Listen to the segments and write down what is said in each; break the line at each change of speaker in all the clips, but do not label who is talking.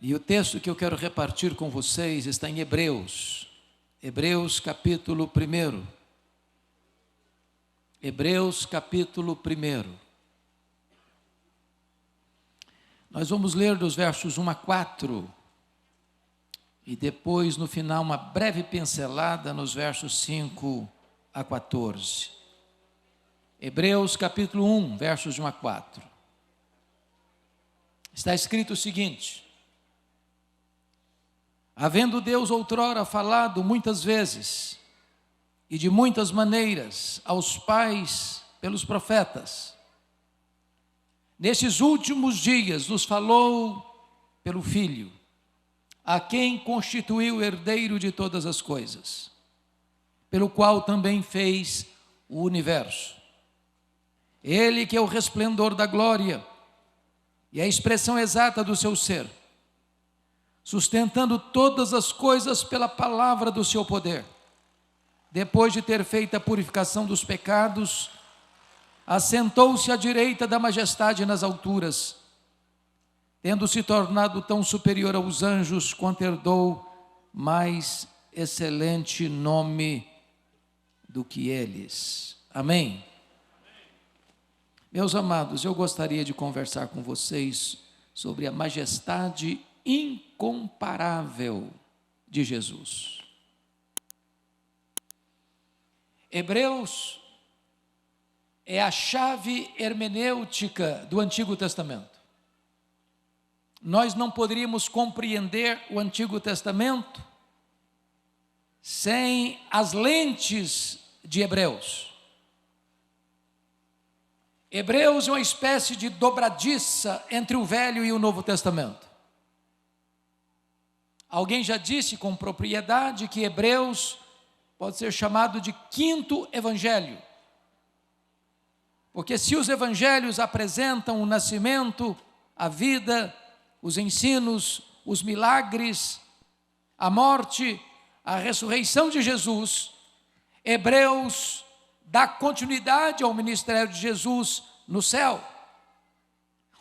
E o texto que eu quero repartir com vocês está em Hebreus. Hebreus capítulo 1. Hebreus capítulo 1. Nós vamos ler dos versos 1 a 4. E depois, no final, uma breve pincelada nos versos 5 a 14. Hebreus capítulo 1, versos de 1 a 4. Está escrito o seguinte: havendo Deus outrora falado muitas vezes e de muitas maneiras aos pais pelos profetas, nestes últimos dias nos falou pelo Filho, a quem constituiu herdeiro de todas as coisas, pelo qual também fez o universo. Ele que é o resplendor da glória e a expressão exata do seu ser, sustentando todas as coisas pela palavra do seu poder, depois de ter feito a purificação dos pecados, assentou-se à direita da majestade nas alturas, tendo se tornado tão superior aos anjos, quanto herdou mais excelente nome do que eles. Amém? Meus amados, eu gostaria de conversar com vocês sobre a majestade incomparável de Jesus. Hebreus é a chave hermenêutica do Antigo Testamento. Nós não poderíamos compreender o Antigo Testamento sem as lentes de Hebreus. Hebreus é uma espécie de dobradiça entre o Velho e o Novo Testamento. Alguém já disse com propriedade que Hebreus pode ser chamado de quinto evangelho. Porque se os evangelhos apresentam o nascimento, a vida, os ensinos, os milagres, a morte, a ressurreição de Jesus, Hebreus dá continuidade ao ministério de Jesus no céu.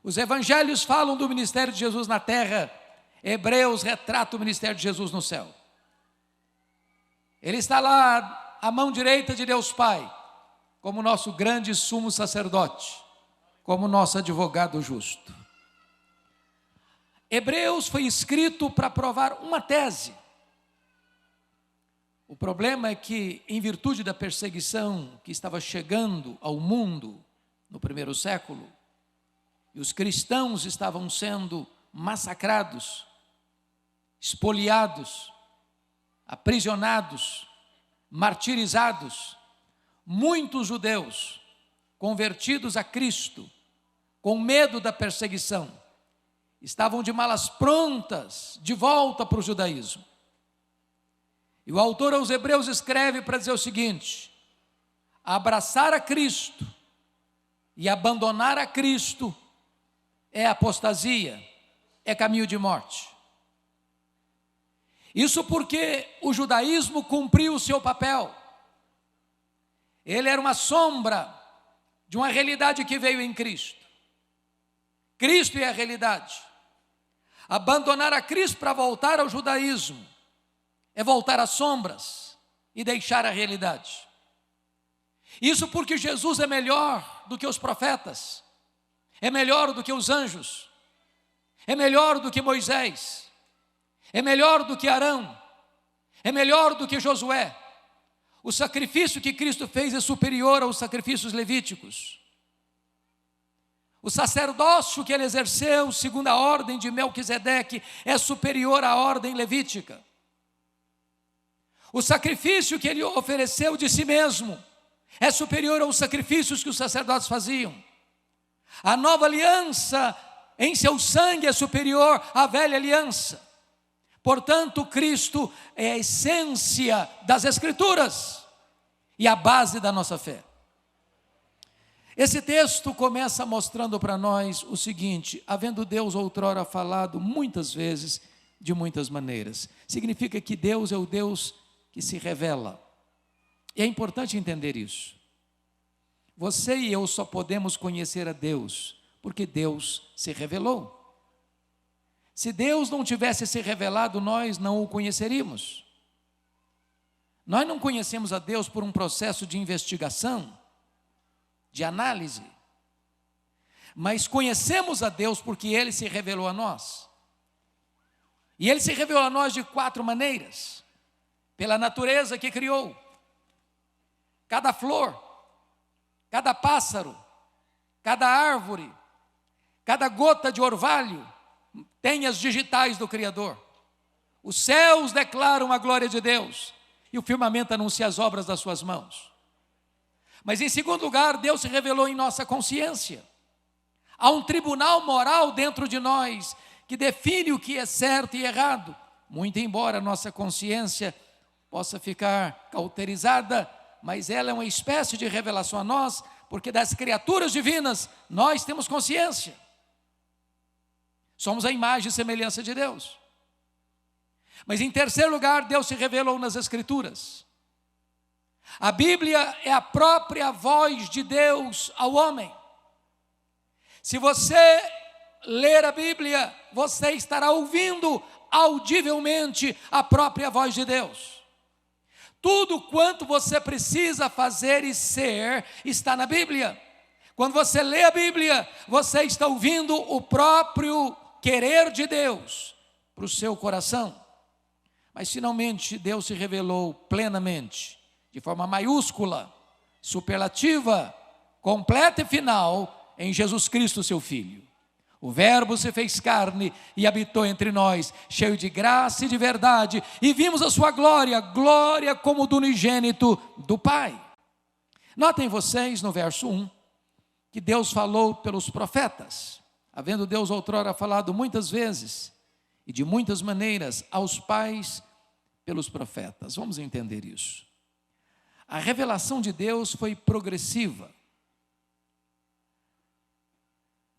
Os evangelhos falam do ministério de Jesus na terra, Hebreus retrata o ministério de Jesus no céu. Ele está lá à mão direita de Deus Pai, como nosso grande sumo sacerdote, como nosso advogado justo. Hebreus foi escrito para provar uma tese. O problema é que, em virtude da perseguição que estava chegando ao mundo no primeiro século, e os cristãos estavam sendo massacrados, espoliados, aprisionados, martirizados, muitos judeus convertidos a Cristo, com medo da perseguição, estavam de malas prontas de volta para o judaísmo. E o autor aos Hebreus escreve para dizer o seguinte: abraçar a Cristo e abandonar a Cristo é apostasia, é caminho de morte. Isso porque o judaísmo cumpriu o seu papel. Ele era uma sombra de uma realidade que veio em Cristo. Cristo é a realidade. Abandonar a Cristo para voltar ao judaísmo é voltar às sombras e deixar a realidade. Isso porque Jesus é melhor do que os profetas, é melhor do que os anjos, é melhor do que Moisés, é melhor do que Arão, é melhor do que Josué. O sacrifício que Cristo fez é superior aos sacrifícios levíticos. O sacerdócio que ele exerceu, segundo a ordem de Melquisedeque, é superior à ordem levítica. O sacrifício que ele ofereceu de si mesmo é superior aos sacrifícios que os sacerdotes faziam. A nova aliança em seu sangue é superior à velha aliança. Portanto, Cristo é a essência das Escrituras e a base da nossa fé. Esse texto começa mostrando para nós o seguinte: havendo Deus outrora falado muitas vezes, de muitas maneiras. Significa que Deus é o Deus que se revela. E é importante entender isso. Você e eu só podemos conhecer a Deus porque Deus se revelou. Se Deus não tivesse se revelado, nós não o conheceríamos. Nós não conhecemos a Deus por um processo de investigação, de análise, mas conhecemos a Deus porque Ele se revelou a nós. E Ele se revelou a nós de 4 maneiras: pela natureza que criou, cada flor, cada pássaro, cada árvore, cada gota de orvalho tem as digitais do Criador. Os céus declaram a glória de Deus e o firmamento anuncia as obras das suas mãos. Mas em segundo lugar, Deus se revelou em nossa consciência. Há um tribunal moral dentro de nós que define o que é certo e errado, muito embora a nossa consciência possa ficar cauterizada, mas ela é uma espécie de revelação a nós, porque das criaturas divinas nós temos consciência. Somos a imagem e semelhança de Deus. Mas em terceiro lugar, Deus se revelou nas Escrituras. A Bíblia é a própria voz de Deus ao homem. Se você ler a Bíblia, você estará ouvindo audivelmente a própria voz de Deus. Tudo quanto você precisa fazer e ser está na Bíblia. Quando você lê a Bíblia, você está ouvindo o próprio querer de Deus para o seu coração. Mas finalmente Deus se revelou plenamente, de forma maiúscula, superlativa, completa e final, em Jesus Cristo, seu Filho. O Verbo se fez carne e habitou entre nós, cheio de graça e de verdade, e vimos a sua glória, glória como do unigênito do Pai. Notem vocês no verso 1, que Deus falou pelos profetas, havendo Deus outrora falado muitas vezes, e de muitas maneiras, aos pais pelos profetas. Vamos entender isso. A revelação de Deus foi progressiva.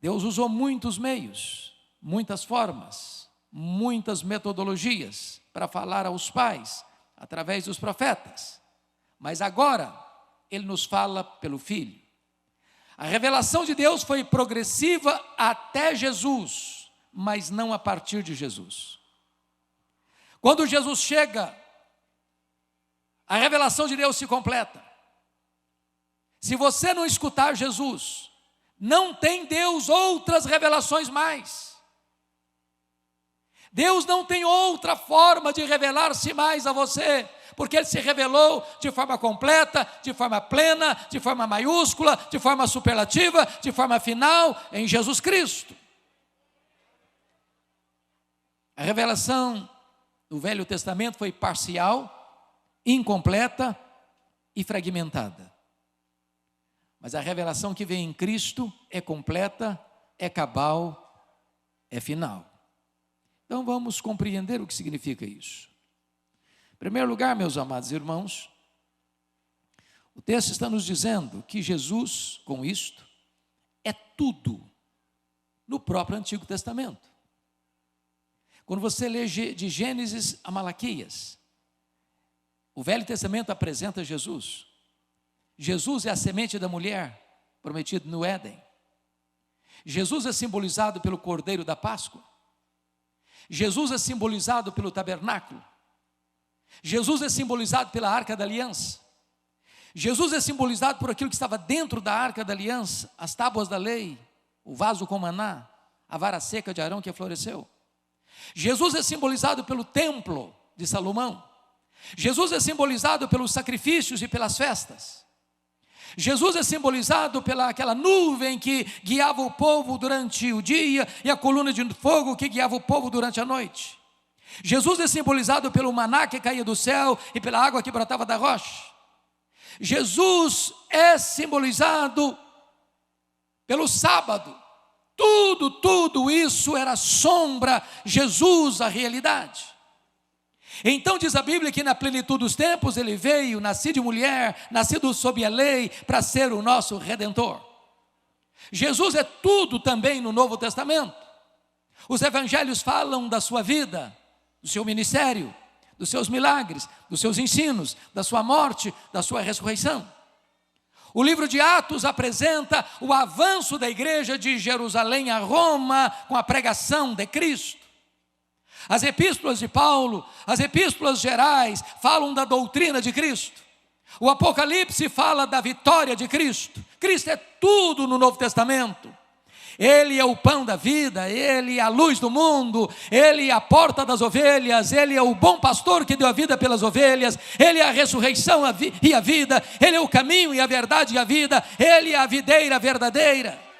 Deus usou muitos meios, muitas formas, muitas metodologias para falar aos pais, através dos profetas. Mas agora, Ele nos fala pelo Filho. A revelação de Deus foi progressiva até Jesus, mas não a partir de Jesus. Quando Jesus chega, a revelação de Deus se completa. Se você não escutar Jesus, não tem Deus outras revelações mais. Deus não tem outra forma de revelar-se mais a você, porque Ele se revelou de forma completa, de forma plena, de forma maiúscula, de forma superlativa, de forma final, em Jesus Cristo. A revelação do Velho Testamento foi parcial, incompleta e fragmentada. Mas a revelação que vem em Cristo é completa, é cabal, é final. Então vamos compreender o que significa isso. Em primeiro lugar, meus amados irmãos, o texto está nos dizendo que Jesus, com isto, é tudo no próprio Antigo Testamento. Quando você lê de Gênesis a Malaquias, o Velho Testamento apresenta Jesus. Jesus é a semente da mulher prometida no Éden. Jesus é simbolizado pelo Cordeiro da Páscoa. Jesus é simbolizado pelo tabernáculo. Jesus é simbolizado pela Arca da Aliança. Jesus é simbolizado por aquilo que estava dentro da Arca da Aliança, as tábuas da lei, o vaso com maná, a vara seca de Arão que floresceu. Jesus é simbolizado pelo templo de Salomão. Jesus é simbolizado pelos sacrifícios e pelas festas. Jesus é simbolizado pela aquela nuvem que guiava o povo durante o dia e a coluna de fogo que guiava o povo durante a noite. Jesus é simbolizado pelo maná que caía do céu e pela água que brotava da rocha. Jesus é simbolizado pelo sábado. Tudo isso era sombra, Jesus a realidade. Então diz a Bíblia que na plenitude dos tempos Ele veio, nascido de mulher, nascido sob a lei, para ser o nosso Redentor. Jesus é tudo também no Novo Testamento. Os evangelhos falam da sua vida, do seu ministério, dos seus milagres, dos seus ensinos, da sua morte, da sua ressurreição. O livro de Atos apresenta o avanço da igreja de Jerusalém a Roma com a pregação de Cristo. As epístolas de Paulo, as epístolas gerais, falam da doutrina de Cristo. O Apocalipse fala da vitória de Cristo. Cristo é tudo no Novo Testamento. Ele é o pão da vida, Ele é a luz do mundo, Ele é a porta das ovelhas, Ele é o bom pastor que deu a vida pelas ovelhas, Ele é a ressurreição e a vida, Ele é o caminho e a verdade e a vida, Ele é a videira verdadeira.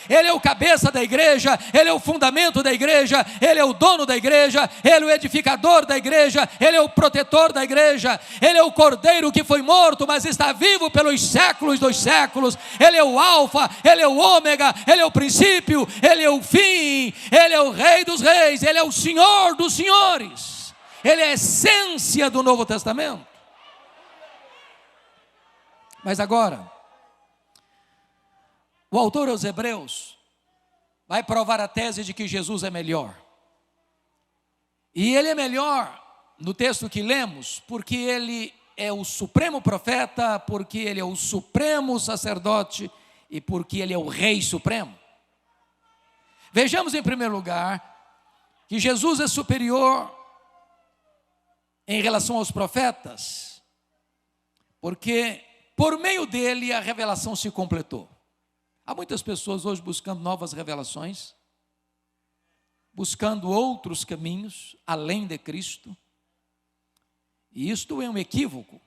Ele é o cabeça da igreja, Ele é o fundamento da igreja, Ele é o dono da igreja, Ele é o edificador da igreja, Ele é o protetor da igreja, Ele é o cordeiro que foi morto, mas está vivo pelos séculos dos séculos, Ele é o alfa, Ele é o ômega, Ele é o princípio, Ele é o fim, Ele é o rei dos reis, Ele é o senhor dos senhores, Ele é a essência do Novo Testamento. Mas agora, o autor aos Hebreus vai provar a tese de que Jesus é melhor. E ele é melhor no texto que lemos, porque ele é o supremo profeta, porque ele é o supremo sacerdote e porque ele é o rei supremo. Vejamos em primeiro lugar que Jesus é superior em relação aos profetas, porque por meio dele a revelação se completou. Há muitas pessoas hoje buscando novas revelações, buscando outros caminhos além de Cristo. E isto é um equívoco,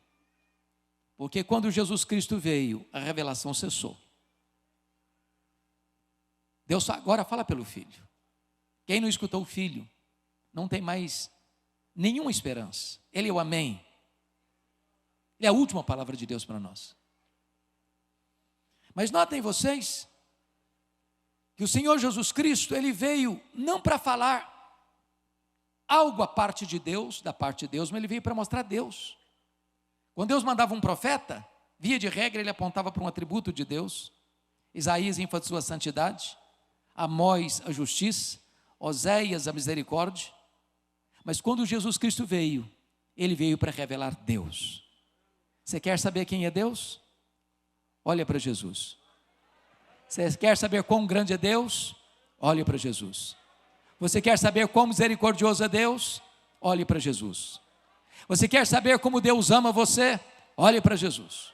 porque quando Jesus Cristo veio, a revelação cessou. Deus agora fala pelo Filho. Quem não escutou o Filho não tem mais nenhuma esperança. Ele é o Amém. Ele é a última palavra de Deus para nós. Mas notem vocês que o Senhor Jesus Cristo, Ele veio não para falar algo à parte de Deus, da parte de Deus, mas Ele veio para mostrar Deus. Quando Deus mandava um profeta, via de regra Ele apontava para um atributo de Deus. Isaías enfatizou a santidade, Amós a justiça, Oséias a misericórdia. Mas quando Jesus Cristo veio, Ele veio para revelar Deus. Você quer saber quem é Deus? Olha para Jesus. Você quer saber quão grande é Deus? Olhe para Jesus. Você quer saber quão misericordioso é Deus? Olhe para Jesus. Você quer saber como Deus ama você? Olhe para Jesus.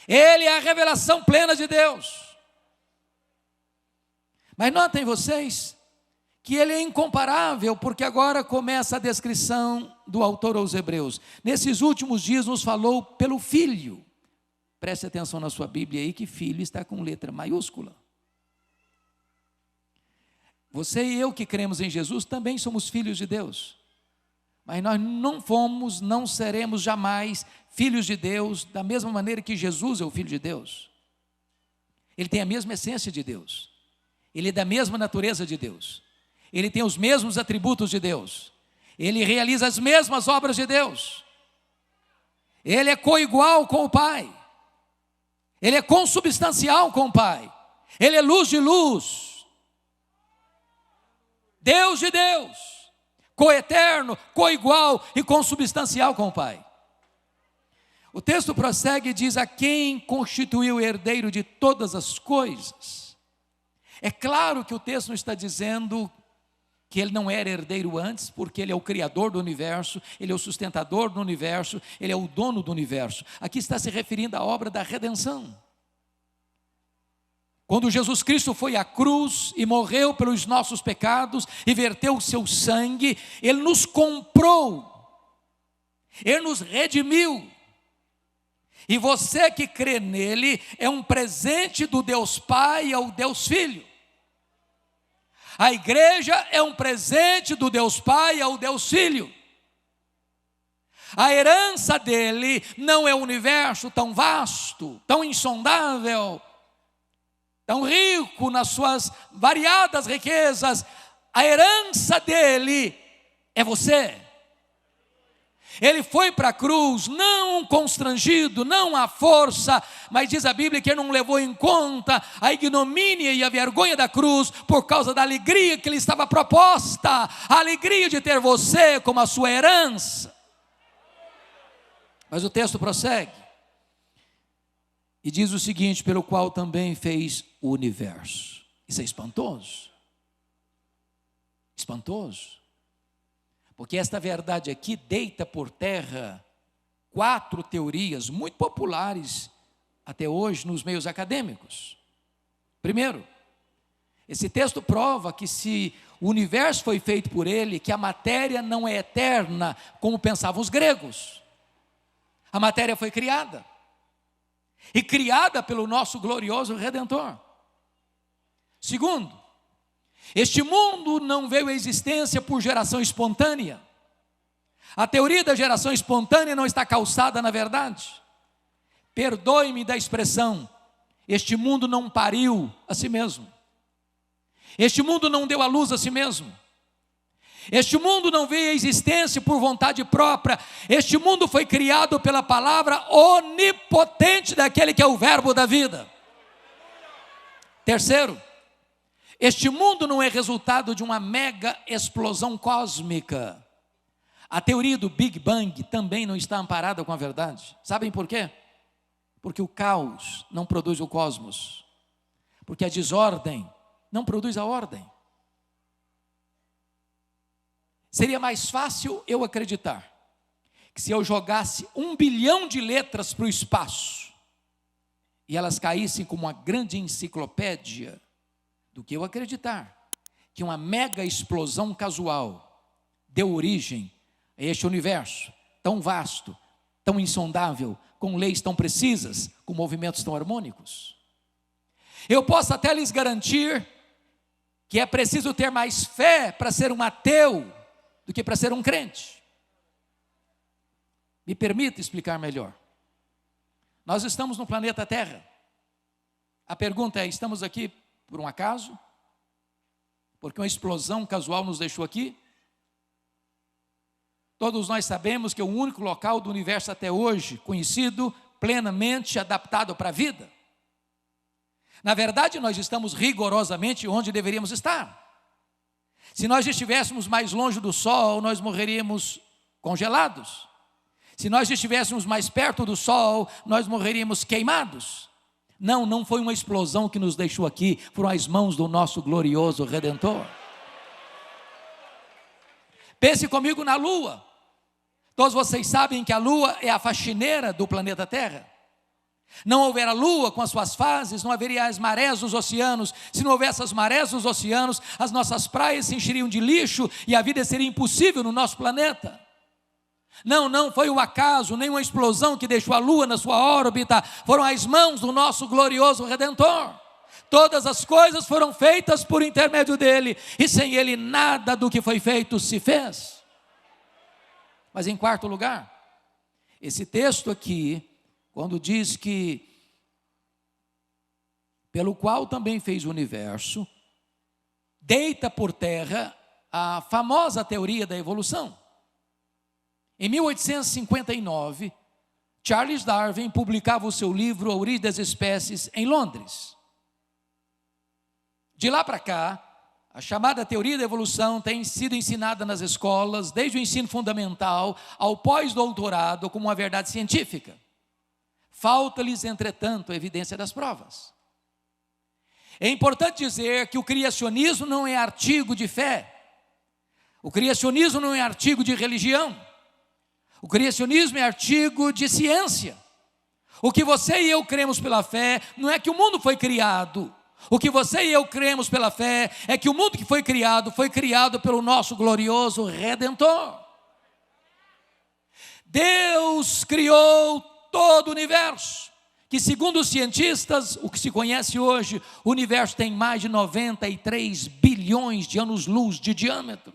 Ele é a revelação plena de Deus. Mas notem vocês que ele é incomparável, porque agora começa a descrição do autor aos Hebreus. Nesses últimos dias nos falou pelo Filho. Preste atenção na sua Bíblia aí que Filho está com letra maiúscula. Você e eu que cremos em Jesus também somos filhos de Deus. Mas nós não fomos, não seremos jamais filhos de Deus da mesma maneira que Jesus é o Filho de Deus. Ele tem a mesma essência de Deus. Ele é da mesma natureza de Deus. Ele tem os mesmos atributos de Deus. Ele realiza as mesmas obras de Deus. Ele é coigual com o Pai. Ele é consubstancial com o Pai. Ele é luz de luz. Deus de Deus. Coeterno, coigual e consubstancial com o Pai. O texto prossegue e diz: a quem constituiu herdeiro de todas as coisas. É claro que o texto não está dizendo que ele não era herdeiro antes, porque ele é o criador do universo, ele é o sustentador do universo, ele é o dono do universo. Aqui está se referindo à obra da redenção. Quando Jesus Cristo foi à cruz e morreu pelos nossos pecados e verteu o seu sangue, Ele nos comprou, Ele nos redimiu. E você que crê nele é um presente do Deus Pai ao Deus Filho. A igreja é um presente do Deus Pai ao Deus Filho. A herança dele não é um universo tão vasto, tão insondável, tão rico nas suas variadas riquezas. A herança dele é você. Ele foi para a cruz, não constrangido, não à força, mas diz a Bíblia que ele não levou em conta a ignomínia e a vergonha da cruz, por causa da alegria que lhe estava proposta, a alegria de ter você como a sua herança. Mas o texto prossegue, e diz o seguinte: pelo qual também fez o universo. Isso é espantoso. Espantoso. Porque esta verdade aqui deita por terra 4 teorias muito populares até hoje nos meios acadêmicos. Primeiro, esse texto prova que se o universo foi feito por ele, que a matéria não é eterna, como pensavam os gregos. A matéria foi criada. E criada pelo nosso glorioso Redentor. Segundo, este mundo não veio à existência por geração espontânea. A teoria da geração espontânea não está calçada na verdade. Perdoe-me da expressão, este mundo não pariu a si mesmo. Este mundo não deu à luz a si mesmo. Este mundo não veio à existência por vontade própria. Este mundo foi criado pela palavra onipotente daquele que é o verbo da vida. Terceiro, este mundo não é resultado de uma mega explosão cósmica. A teoria do Big Bang também não está amparada com a verdade. Sabem por quê? Porque o caos não produz o cosmos. Porque a desordem não produz a ordem. Seria mais fácil eu acreditar que se eu jogasse 1 bilhão de letras para o espaço e elas caíssem como uma grande enciclopédia, do que eu acreditar que uma mega explosão casual deu origem a este universo tão vasto, tão insondável, com leis tão precisas, com movimentos tão harmônicos. Eu posso até lhes garantir que é preciso ter mais fé para ser um ateu do que para ser um crente. Me permita explicar melhor. Nós estamos no planeta Terra. A pergunta é, estamos aqui por um acaso? Porque uma explosão casual nos deixou aqui? Todos nós sabemos que é o único local do universo até hoje conhecido, plenamente adaptado para a vida. Na verdade, nós estamos rigorosamente onde deveríamos estar. Se nós estivéssemos mais longe do Sol, nós morreríamos congelados. Se nós estivéssemos mais perto do Sol, nós morreríamos queimados. Não foi uma explosão que nos deixou aqui, foram as mãos do nosso glorioso Redentor. Pense comigo na Lua. Todos vocês sabem que a Lua é a faxineira do planeta Terra. Não houver a Lua com as suas fases, não haveria as marés dos oceanos. Se não houvesse as marés dos oceanos, as nossas praias se encheriam de lixo e a vida seria impossível no nosso planeta. Não foi o acaso, nem uma explosão que deixou a Lua na sua órbita, foram as mãos do nosso glorioso Redentor. Todas as coisas foram feitas por intermédio dele, e sem ele nada do que foi feito se fez. Mas em quarto lugar, esse texto aqui, quando diz que, pelo qual também fez o universo, deita por terra a famosa teoria da evolução. Em 1859, Charles Darwin publicava o seu livro A Origem das Espécies em Londres. De lá para cá, a chamada teoria da evolução tem sido ensinada nas escolas, desde o ensino fundamental ao pós-doutorado, como uma verdade científica. Falta-lhes, entretanto, a evidência das provas. É importante dizer que o criacionismo não é artigo de fé. O criacionismo não é artigo de religião. O criacionismo é artigo de ciência. O que você e eu cremos pela fé não é que o mundo foi criado. O que você e eu cremos pela fé é que o mundo que foi criado pelo nosso glorioso Redentor. Deus criou todo o universo, que segundo os cientistas, o que se conhece hoje, o universo tem mais de 93 bilhões de anos-luz de diâmetro.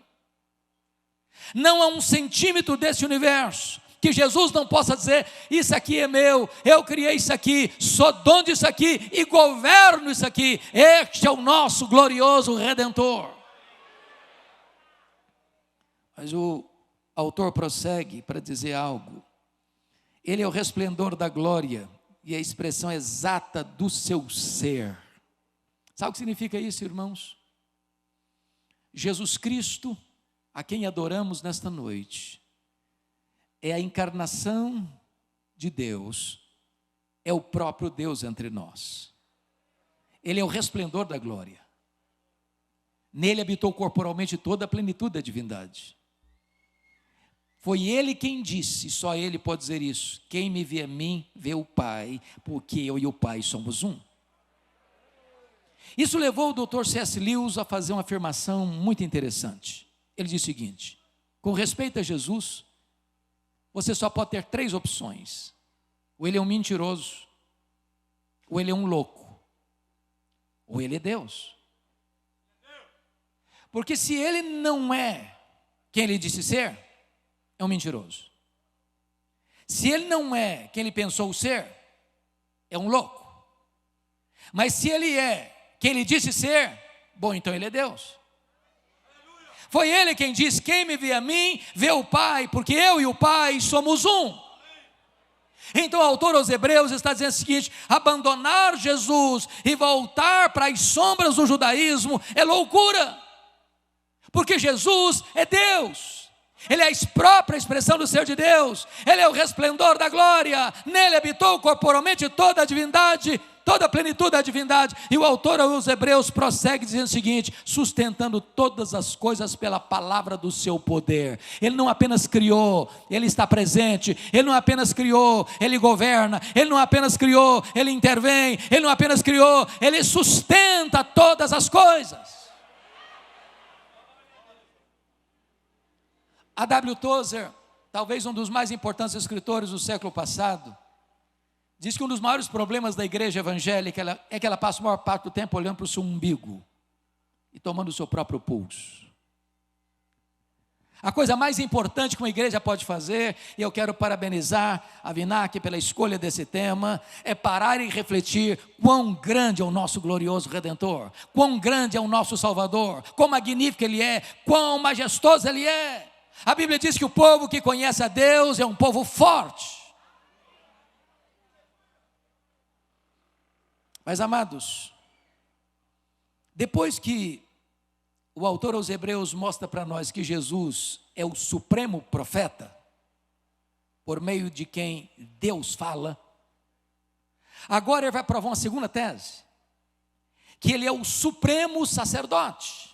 Não há 1 centímetro desse universo que Jesus não possa dizer, isso aqui é meu, eu criei isso aqui, sou dono disso aqui e governo isso aqui. Este é o nosso glorioso Redentor. Mas o autor prossegue para dizer algo. Ele é o resplendor da glória e a expressão exata do seu ser. Sabe o que significa isso, irmãos? Jesus Cristo, a quem adoramos nesta noite, é a encarnação de Deus, é o próprio Deus entre nós. Ele é o resplendor da glória. Nele habitou corporalmente toda a plenitude da divindade. Foi ele quem disse, só ele pode dizer isso: quem me vê a mim, vê o Pai, porque eu e o Pai somos um. Isso levou o Dr. C.S. Lewis a fazer uma afirmação muito interessante. Ele diz o seguinte: com respeito a Jesus, você só pode ter 3 opções: ou ele é um mentiroso, ou ele é um louco, ou ele é Deus. Porque se ele não é quem ele disse ser, é um mentiroso. Se ele não é quem ele pensou ser, é um louco. Mas se ele é quem ele disse ser, bom, então ele é Deus. Foi ele quem disse: quem me vê a mim, vê o Pai, porque eu e o Pai somos um. Então o autor aos Hebreus está dizendo o seguinte: abandonar Jesus e voltar para as sombras do judaísmo é loucura, porque Jesus é Deus. Ele é a própria expressão do ser de Deus. Ele é o resplendor da glória. Nele habitou corporalmente toda a divindade, toda a plenitude da divindade. E o autor aos Hebreus prossegue dizendo o seguinte: sustentando todas as coisas pela palavra do seu poder. Ele não apenas criou, ele está presente. Ele não apenas criou, ele governa. Ele não apenas criou, ele intervém. Ele não apenas criou, ele sustenta todas as coisas. A W. Tozer, talvez um dos mais importantes escritores do século passado, diz que um dos maiores problemas da igreja evangélica é que ela passa a maior parte do tempo olhando para o seu umbigo e tomando o seu próprio pulso. A coisa mais importante que uma igreja pode fazer, e eu quero parabenizar a Vinac pela escolha desse tema, é parar e refletir quão grande é o nosso glorioso Redentor, quão grande é o nosso Salvador, quão magnífico Ele é, quão majestoso Ele é. A Bíblia diz que o povo que conhece a Deus é um povo forte. Mas, amados, depois que o autor aos Hebreus mostra para nós que Jesus é o supremo profeta, por meio de quem Deus fala, agora ele vai provar uma segunda tese, que ele é o supremo sacerdote.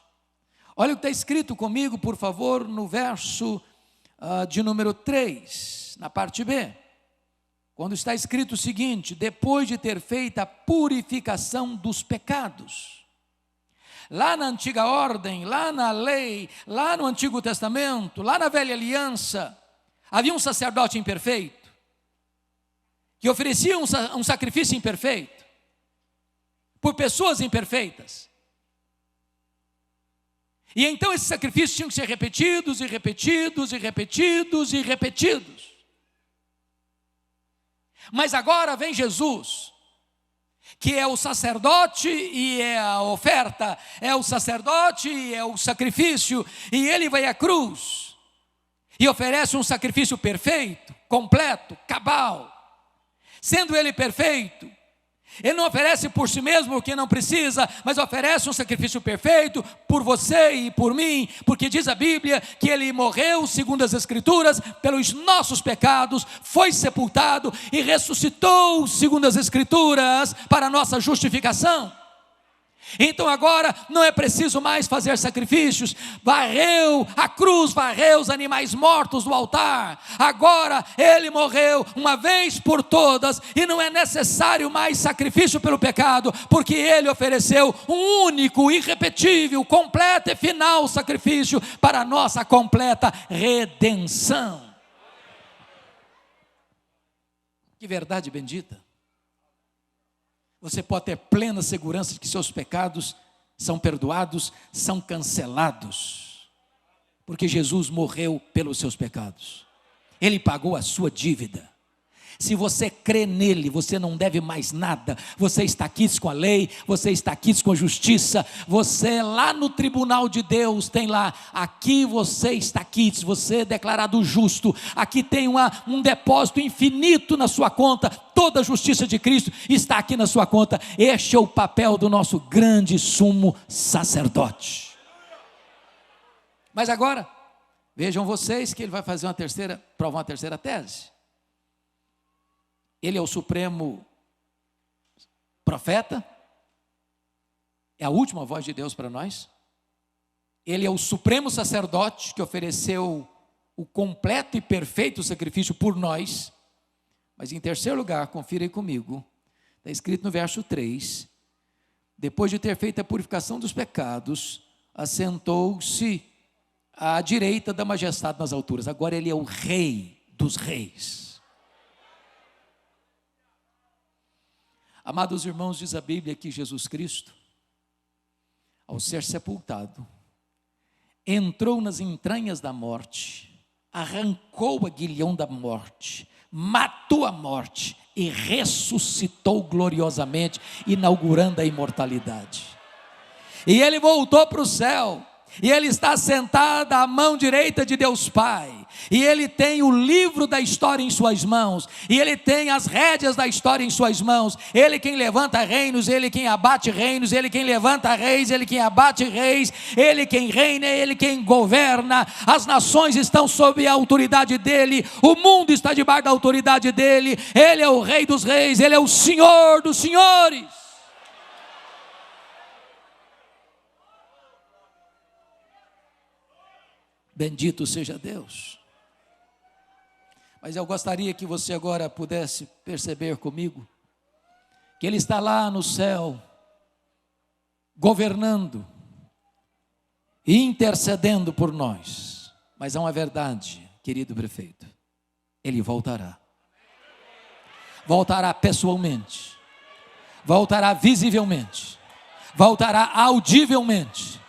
Olha o que está escrito comigo, por favor, no verso de número 3, na parte B. Quando está escrito o seguinte: depois de ter feito a purificação dos pecados. Lá na antiga ordem, lá na lei, lá no Antigo Testamento, lá na velha aliança, havia um sacerdote imperfeito, que oferecia um sacrifício imperfeito, por pessoas imperfeitas. E então esses sacrifícios tinham que ser repetidos e repetidos e repetidos e repetidos. Mas agora vem Jesus, que é o sacerdote e é a oferta, é o sacerdote e é o sacrifício, e ele vai à cruz e oferece um sacrifício perfeito, completo, cabal. Sendo ele perfeito, ele não oferece por si mesmo o que não precisa, mas oferece um sacrifício perfeito por você e por mim, porque diz a Bíblia que ele morreu segundo as Escrituras pelos nossos pecados, foi sepultado e ressuscitou segundo as Escrituras para a nossa justificação. Então agora não é preciso mais fazer sacrifícios. Varreu a cruz, varreu os animais mortos do altar. Agora ele morreu uma vez por todas, e não é necessário mais sacrifício pelo pecado, porque ele ofereceu um único, irrepetível, completo e final sacrifício para a nossa completa redenção. Que verdade bendita! Você pode ter plena segurança de que seus pecados são perdoados, são cancelados, porque Jesus morreu pelos seus pecados. Ele pagou a sua dívida. Se você crê nele, você não deve mais nada. Você está quites com a lei, você está quites com a justiça. Você lá no tribunal de Deus tem lá: aqui você está quites, você é declarado justo. Aqui tem um depósito infinito na sua conta. Toda a justiça de Cristo está aqui na sua conta. Este é o papel do nosso grande sumo sacerdote. Mas agora, vejam vocês que ele vai fazer provar uma terceira tese. Ele é o supremo profeta, é a última voz de Deus para nós. Ele é o supremo sacerdote que ofereceu o completo e perfeito sacrifício por nós. Mas em terceiro lugar, confira aí comigo, está escrito no verso 3, depois de ter feito a purificação dos pecados, assentou-se à direita da majestade nas alturas. Agora ele é o rei dos reis. Amados irmãos, diz a Bíblia que Jesus Cristo, ao ser sepultado, entrou nas entranhas da morte, arrancou o aguilhão da morte, matou a morte e ressuscitou gloriosamente, inaugurando a imortalidade. E ele voltou para o céu, e ele está sentado à mão direita de Deus Pai, e ele tem o livro da história em suas mãos, e ele tem as rédeas da história em suas mãos. Ele quem levanta reinos, ele quem abate reinos, ele quem levanta reis, ele quem abate reis, ele quem reina, ele quem governa. As nações estão sob a autoridade dele, o mundo está debaixo da autoridade dele. Ele é o rei dos reis, ele é o senhor dos senhores. Bendito seja Deus. Mas eu gostaria que você agora pudesse perceber comigo que Ele está lá no céu, governando e intercedendo por nós. Mas há uma verdade, querido prefeito: Ele voltará. Voltará pessoalmente, voltará visivelmente, voltará audivelmente,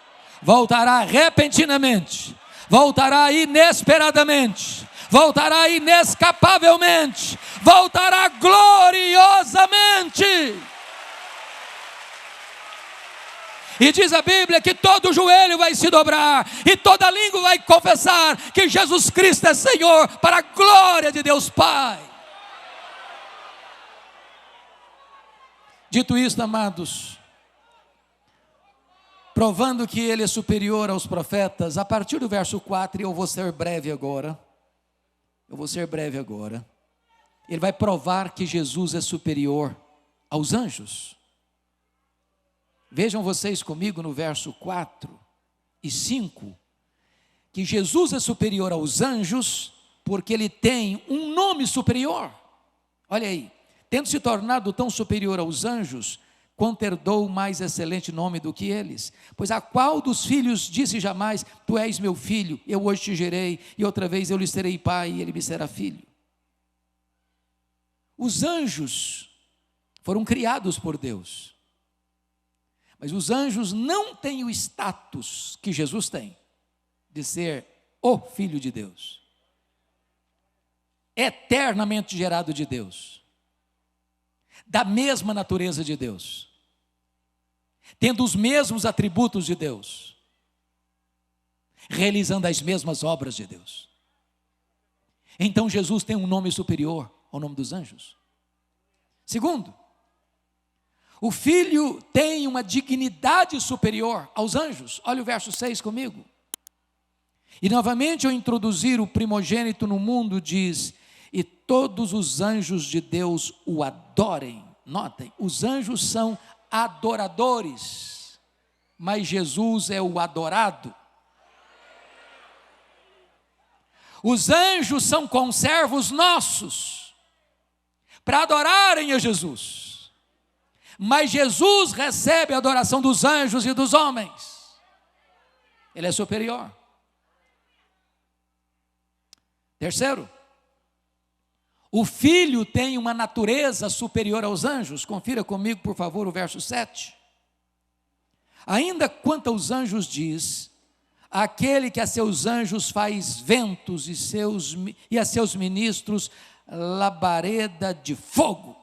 voltará repentinamente, voltará inesperadamente, voltará inescapavelmente, voltará gloriosamente. E diz a Bíblia que todo joelho vai se dobrar e toda língua vai confessar que Jesus Cristo é Senhor, para a glória de Deus Pai. Dito isto, amados, provando que Ele é superior aos profetas, a partir do verso 4, eu vou ser breve agora, ele vai provar que Jesus é superior aos anjos. Vejam vocês comigo no verso 4 e 5, que Jesus é superior aos anjos, porque Ele tem um nome superior. Olha aí, tendo se tornado tão superior aos anjos, quanto herdou mais excelente nome do que eles? Pois a qual dos filhos disse jamais: tu és meu filho, eu hoje te gerei, e outra vez eu lhe serei pai, e ele me será filho? Os anjos foram criados por Deus, mas os anjos não têm o status que Jesus tem, de ser o Filho de Deus, eternamente gerado de Deus, da mesma natureza de Deus, tendo os mesmos atributos de Deus, realizando as mesmas obras de Deus. Então Jesus tem um nome superior ao nome dos anjos. Segundo, o Filho tem uma dignidade superior aos anjos. Olha o verso 6 comigo. E novamente, ao introduzir o primogênito no mundo, diz: e todos os anjos de Deus o adorem. Notem, os anjos são adoradores, mas Jesus é o adorado. Os anjos são conservos nossos, para adorarem a Jesus, mas Jesus recebe a adoração dos anjos e dos homens. Ele é superior. Terceiro, o Filho tem uma natureza superior aos anjos. Confira comigo, por favor, o verso 7. Ainda quanto aos anjos diz: aquele que a seus anjos faz ventos e a seus ministros labareda de fogo.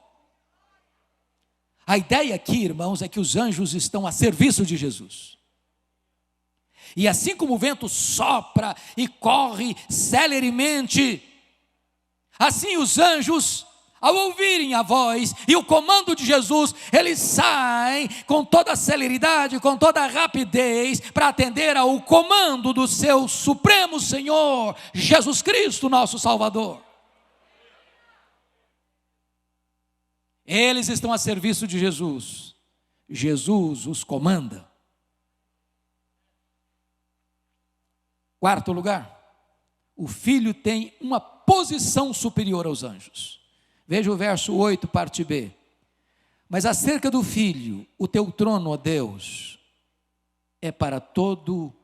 A ideia aqui, irmãos, é que os anjos estão a serviço de Jesus. E assim como o vento sopra e corre celeremente, assim os anjos, ao ouvirem a voz e o comando de Jesus, eles saem com toda a celeridade, com toda a rapidez, para atender ao comando do seu Supremo Senhor, Jesus Cristo, nosso Salvador. Eles estão a serviço de Jesus. Jesus os comanda. Quarto lugar, o Filho tem uma posição superior aos anjos. Veja o verso 8, parte B. Mas acerca do Filho, o teu trono, ó Deus, é para todo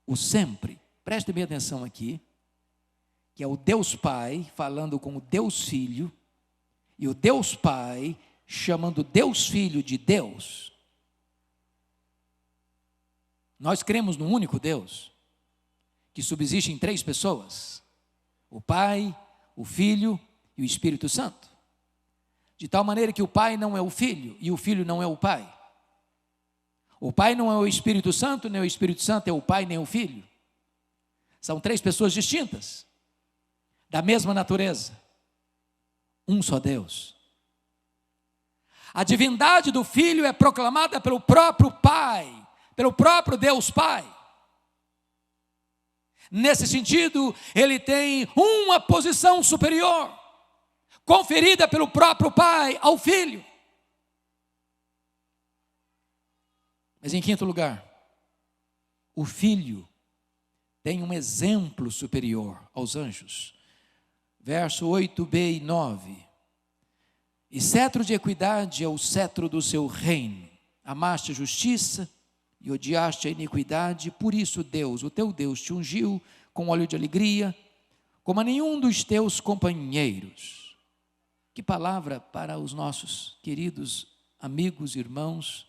o sempre. Preste bem atenção aqui, que é o Deus Pai falando com o Deus Filho, e o Deus Pai chamando Deus Filho de Deus. Nós cremos num único Deus, que subsiste em 3 pessoas: o Pai, o Filho e o Espírito Santo. De tal maneira que o Pai não é o Filho e o Filho não é o Pai. O Pai não é o Espírito Santo, nem o Espírito Santo é o Pai, nem o Filho. São 3 pessoas distintas, da mesma natureza. Um só Deus. A divindade do Filho é proclamada pelo próprio Pai, pelo próprio Deus Pai. Nesse sentido, ele tem uma posição superior, conferida pelo próprio Pai ao Filho. Mas em quinto lugar, o Filho tem um exemplo superior aos anjos. Verso 8b e 9. E cetro de equidade é o cetro do seu reino. Amaste a justiça e odiaste a iniquidade, por isso Deus, o teu Deus, te ungiu com óleo de alegria, como a nenhum dos teus companheiros. Que palavra para os nossos queridos amigos, irmãos,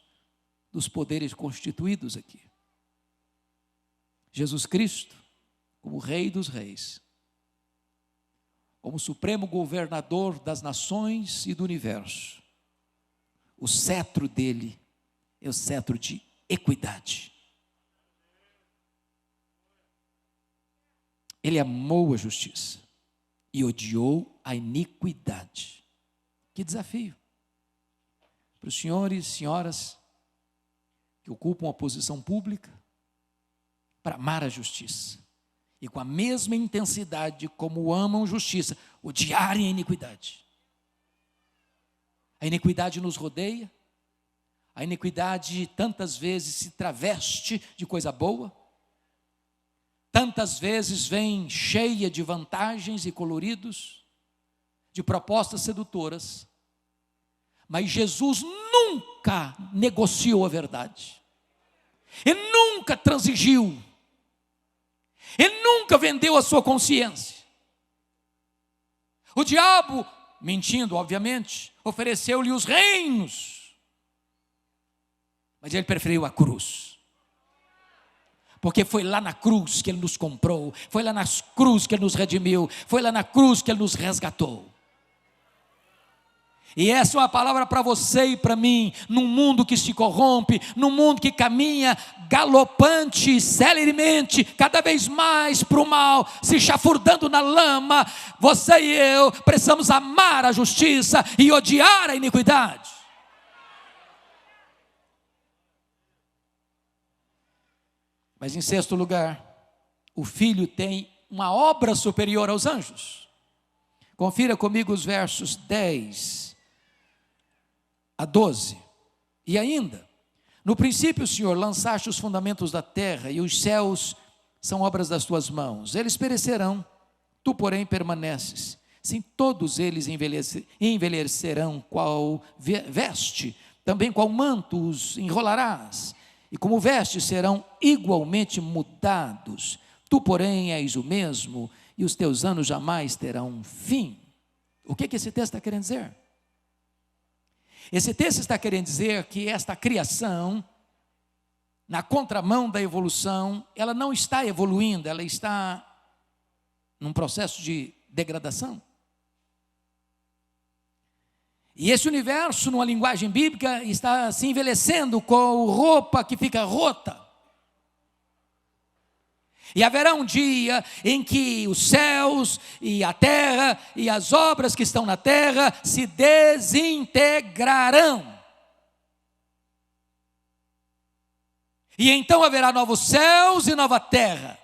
dos poderes constituídos aqui. Jesus Cristo, como Rei dos Reis, como supremo governador das nações e do universo, o cetro dele é o cetro de equidade. Ele amou a justiça e odiou a iniquidade. Que desafio para os senhores e senhoras que ocupam a posição pública, para amar a justiça e com a mesma intensidade como amam justiça, odiarem a iniquidade. A iniquidade nos rodeia, a iniquidade tantas vezes se traveste de coisa boa, tantas vezes vem cheia de vantagens e coloridos, de propostas sedutoras, mas Jesus nunca negociou a verdade, ele nunca transigiu, ele nunca vendeu a sua consciência. O diabo, mentindo obviamente, ofereceu-lhe os reinos, mas ele preferiu a cruz, porque foi lá na cruz que ele nos comprou, foi lá na cruz que ele nos redimiu, foi lá na cruz que ele nos resgatou. E essa é uma palavra para você e para mim, num mundo que se corrompe, num mundo que caminha galopante, celeremente, cada vez mais para o mal, se chafurdando na lama. Você e eu precisamos amar a justiça e odiar a iniquidade. Mas em sexto lugar, o Filho tem uma obra superior aos anjos. Confira comigo os versos 10 a 12. E ainda, no princípio, Senhor, lançaste os fundamentos da terra, e os céus são obras das tuas mãos. Eles perecerão, tu, porém, permaneces. Sim, todos eles envelhecerão qual veste, também qual manto os enrolarás, e como vestes serão igualmente mudados. Tu, porém, és o mesmo, e os teus anos jamais terão fim. O que esse texto está querendo dizer? Esse texto está querendo dizer que esta criação, na contramão da evolução, ela não está evoluindo, ela está num processo de degradação. E esse universo, numa linguagem bíblica, está se envelhecendo com roupa que fica rota. E haverá um dia em que os céus e a terra e as obras que estão na terra se desintegrarão. E então haverá novos céus e nova terra.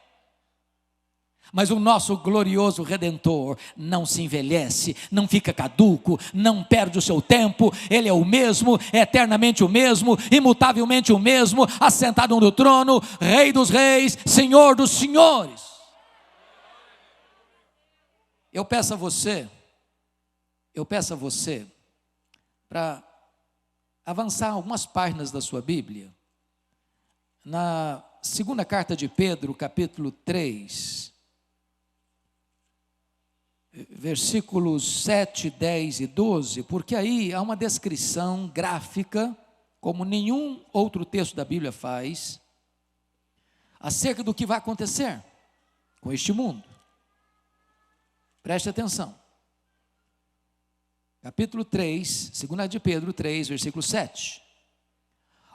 Mas o nosso glorioso Redentor não se envelhece, não fica caduco, não perde o seu tempo. Ele é o mesmo, eternamente o mesmo, imutavelmente o mesmo, assentado no trono, Rei dos reis, Senhor dos senhores. eu peço a você para avançar algumas páginas da sua Bíblia, na segunda carta de Pedro, capítulo 3, versículos 7, 10 e 12, porque aí há uma descrição gráfica, como nenhum outro texto da Bíblia faz, acerca do que vai acontecer com este mundo. Preste atenção. Capítulo 3, 2 de Pedro 3, versículo 7.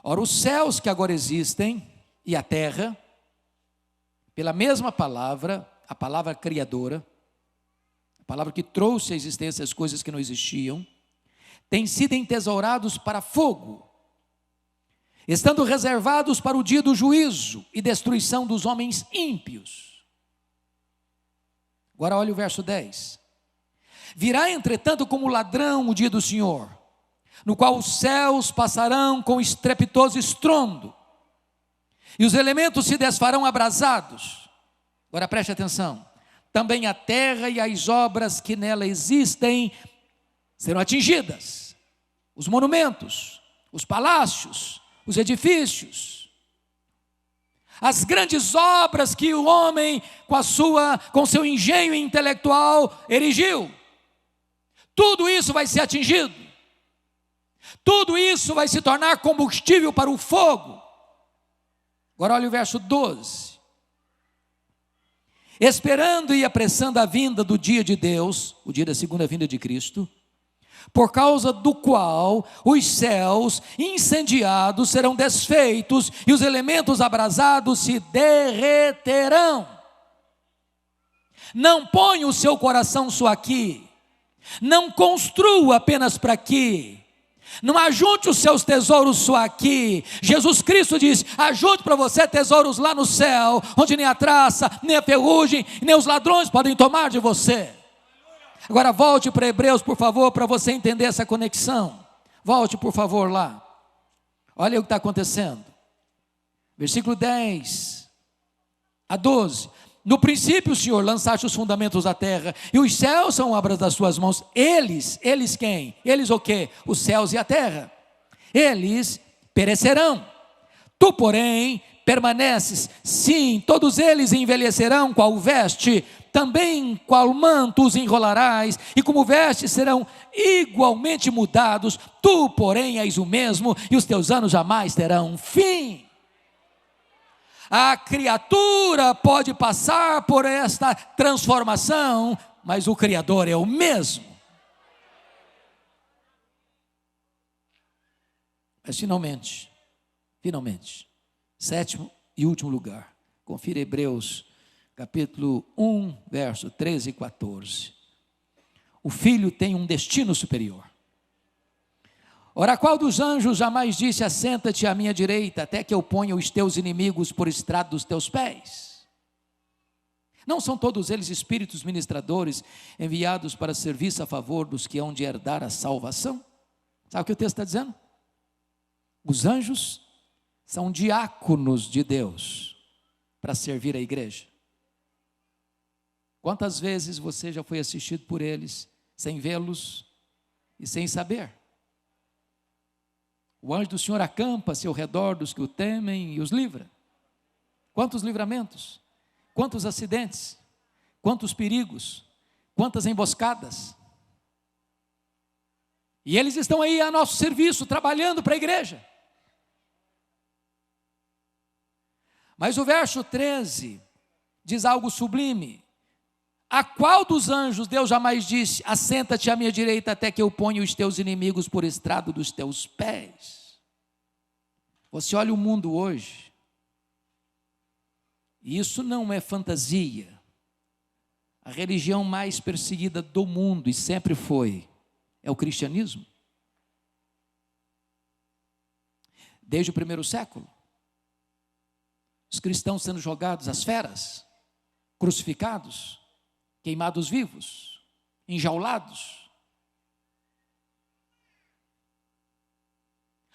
Ora, os céus que agora existem e a terra, pela mesma palavra, a palavra criadora, a palavra que trouxe à existência as coisas que não existiam, têm sido entesourados para fogo, estando reservados para o dia do juízo e destruição dos homens ímpios. Agora olha o verso 10. Virá, entretanto, como ladrão o dia do Senhor, no qual os céus passarão com estrepitoso estrondo, e os elementos se desfarão abrasados. Agora preste atenção. Também a terra e as obras que nela existem serão atingidas. Os monumentos, os palácios, os edifícios, as grandes obras que o homem com seu engenho intelectual erigiu. Tudo isso vai ser atingido. Tudo isso vai se tornar combustível para o fogo. Agora olha o verso 12. Esperando e apressando a vinda do dia de Deus, o dia da segunda vinda de Cristo, por causa do qual os céus incendiados serão desfeitos e os elementos abrasados se derreterão. Não ponha o seu coração só aqui. Não construa apenas para aqui. Não ajunte os seus tesouros só aqui. Jesus Cristo diz: ajunte para você tesouros lá no céu, onde nem a traça, nem a ferrugem, nem os ladrões podem tomar de você. Agora volte para Hebreus, por favor, para você entender essa conexão. Volte, por favor, lá. Olha o que está acontecendo. Versículo 10 a 12. No princípio, Senhor, lançaste os fundamentos da terra, e os céus são obras das tuas mãos. Eles quem? Eles o quê? Os céus e a terra. Eles perecerão. Tu, porém, permaneces. Sim, todos eles envelhecerão qual veste, também qual manto os enrolarás, e como vestes serão igualmente mudados. Tu, porém, és o mesmo, e os teus anos jamais terão fim. A criatura pode passar por esta transformação, mas o Criador é o mesmo. Mas finalmente, sétimo e último lugar, confira Hebreus capítulo 1, verso 13 e 14. O filho tem um destino superior. Ora, qual dos anjos jamais disse: assenta-te à minha direita, até que eu ponha os teus inimigos por estrado dos teus pés? Não são todos eles espíritos ministradores, enviados para serviço a favor dos que hão de herdar a salvação? Sabe o que o texto está dizendo? Os anjos são diáconos de Deus para servir a igreja. Quantas vezes você já foi assistido por eles, sem vê-los e sem saber? O anjo do Senhor acampa-se ao redor dos que o temem e os livra. Quantos livramentos, quantos acidentes, quantos perigos, quantas emboscadas. E eles estão aí a nosso serviço, trabalhando para a igreja. Mas o verso 13 diz algo sublime. A qual dos anjos Deus jamais disse: assenta-te à minha direita até que eu ponha os teus inimigos por estrado dos teus pés? Você olha o mundo hoje, e isso não é fantasia. A religião mais perseguida do mundo, e sempre foi, é o cristianismo. Desde o primeiro século, os cristãos sendo jogados às feras, crucificados, queimados vivos, enjaulados.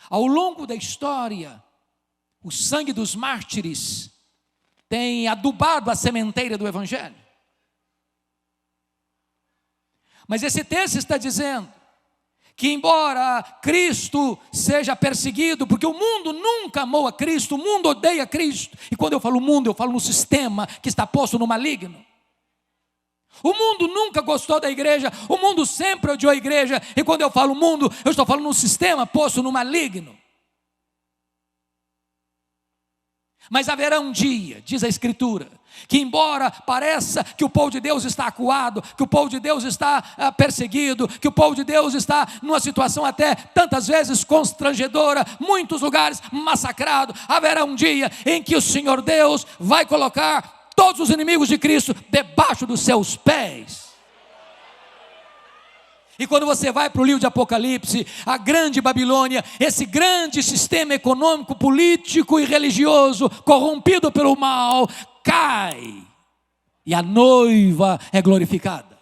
Ao longo da história, o sangue dos mártires tem adubado a sementeira do Evangelho. Mas esse texto está dizendo que embora Cristo seja perseguido, porque o mundo nunca amou a Cristo, o mundo odeia Cristo. E quando eu falo mundo, eu falo no sistema que está posto no maligno. O mundo nunca gostou da igreja, o mundo sempre odiou a igreja. E quando eu falo mundo, eu estou falando no sistema posto no maligno. Mas haverá um dia, diz a Escritura, que embora pareça que o povo de Deus está acuado, que o povo de Deus está perseguido, que o povo de Deus está numa situação até tantas vezes constrangedora, muitos lugares massacrado, haverá um dia em que o Senhor Deus vai colocar todos os inimigos de Cristo debaixo dos seus pés. E quando você vai para o livro de Apocalipse, a grande Babilônia, esse grande sistema econômico, político e religioso, corrompido pelo mal, cai. E a noiva é glorificada.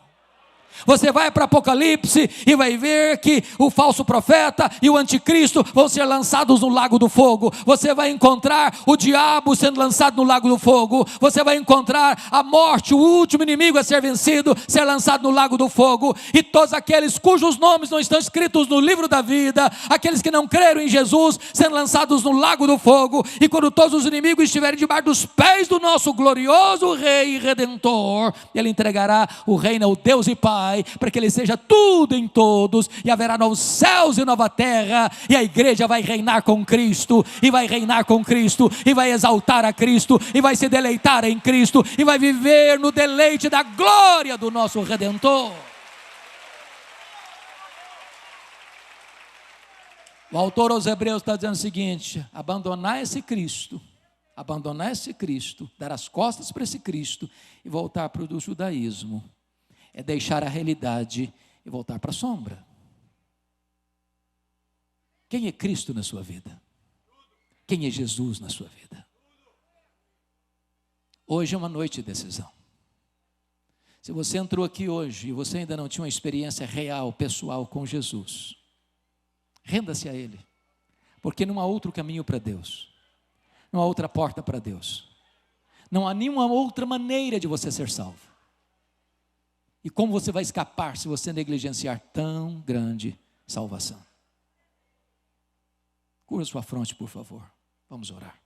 Você vai para Apocalipse e vai ver que o falso profeta e o anticristo vão ser lançados no lago do fogo. Você vai encontrar o diabo sendo lançado no lago do fogo. Você vai encontrar a morte, o último inimigo a ser vencido, ser lançado no lago do fogo. E todos aqueles cujos nomes não estão escritos no livro da vida, aqueles que não creram em Jesus, sendo lançados no lago do fogo. E quando todos os inimigos estiverem debaixo dos pés do nosso glorioso Rei e Redentor, Ele entregará o reino ao Deus e Pai, para que Ele seja tudo em todos, e haverá novos céus e nova terra, e a igreja vai reinar com Cristo, e vai reinar com Cristo, e vai exaltar a Cristo, e vai se deleitar em Cristo, e vai viver no deleite da glória do nosso Redentor. O autor aos Hebreus está dizendo o seguinte: abandonar esse Cristo, dar as costas para esse Cristo e voltar para o judaísmo, é deixar a realidade e voltar para a sombra. Quem é Cristo na sua vida? Quem é Jesus na sua vida? Hoje é uma noite de decisão. Se você entrou aqui hoje e você ainda não tinha uma experiência real, pessoal com Jesus, renda-se a Ele, porque não há outro caminho para Deus, não há outra porta para Deus, não há nenhuma outra maneira de você ser salvo. E como você vai escapar se você negligenciar tão grande salvação? Curva sua fronte, por favor. Vamos orar.